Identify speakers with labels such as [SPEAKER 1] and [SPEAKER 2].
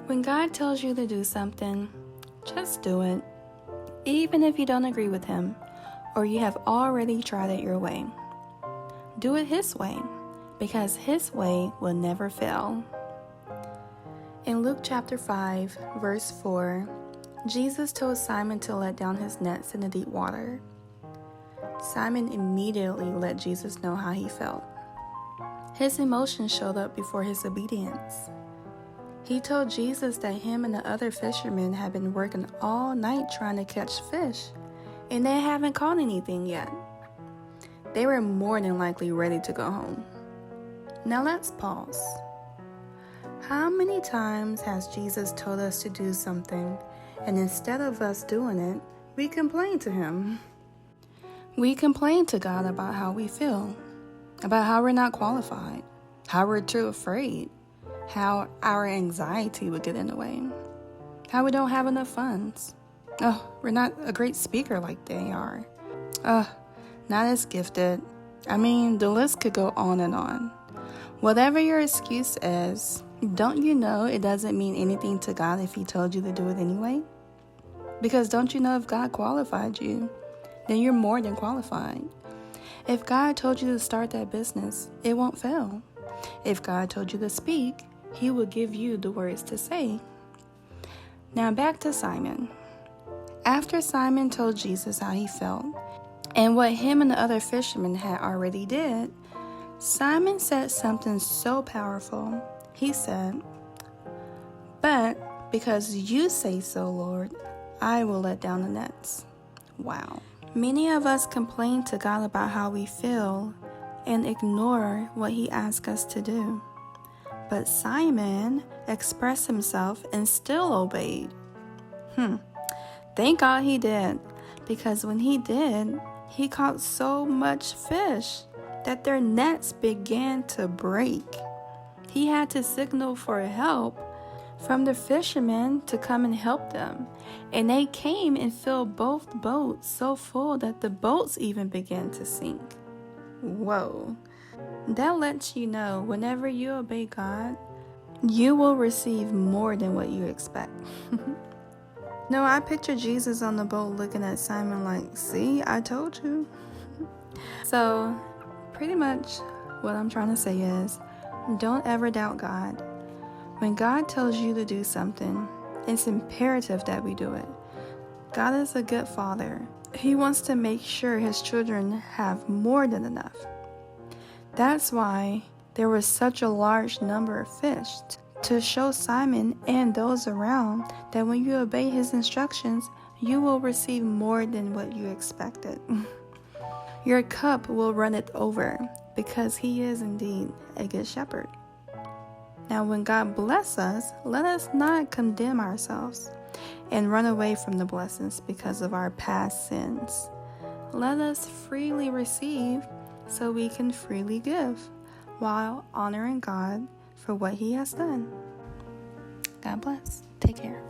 [SPEAKER 1] When God tells you to do something, just do it, even if you don't agree with Him or you have already tried it your way. Do it His way, because His way will never fail. In Luke chapter 5, verse 4, Jesus told Simon to let down his nets in the deep water. Simon immediately let Jesus know how he felt. His emotions showed up before his obedience. He told Jesus that him and the other fishermen had been working all night trying to catch fish, and they haven't caught anything yet. They were more than likely ready to go home. Now let's pause. How many times has Jesus told us to do something, and instead of us doing it, we complain to Him? We complain to God about how we feel, about how we're not qualified, how we're too afraid, how our anxiety would get in the way, how we don't have enough funds. We're not a great speaker like they are. Not as gifted. The list could go on and on. Whatever your excuse is, don't you know it doesn't mean anything to God if He told you to do it anyway? Because don't you know if God qualified you, then you're more than qualified. If God told you to start that business, it won't fail. If God told you to speak, He will give you the words to say. Now back to Simon. After Simon told Jesus how he felt and what him and the other fishermen had already did, Simon said something so powerful. He said, "But because you say so, Lord, I will let down the nets." Wow. Many of us complain to God about how we feel and ignore what He asks us to do. But Simon expressed himself and still obeyed. Thank God he did, because when he did, he caught so much fish that their nets began to break. He had to signal for help from the fishermen to come and help them. And they came and filled both boats so full that the boats even began to sink. Whoa. That lets you know whenever you obey God, you will receive more than what you expect. No, I picture Jesus on the boat looking at Simon like, "See, I told you." So, pretty much what I'm trying to say is, don't ever doubt God. When God tells you to do something, it's imperative that we do it. God is a good Father. He wants to make sure His children have more than enough. That's why there was such a large number of fish, to show Simon and those around that when you obey His instructions, you will receive more than what you expected. Your cup will run it over, because He is indeed a good shepherd. Now, when God bless us, let us not condemn ourselves and run away from the blessings because of our past sins. Let us freely receive so we can freely give, while honoring God for what He has done. God bless. Take care.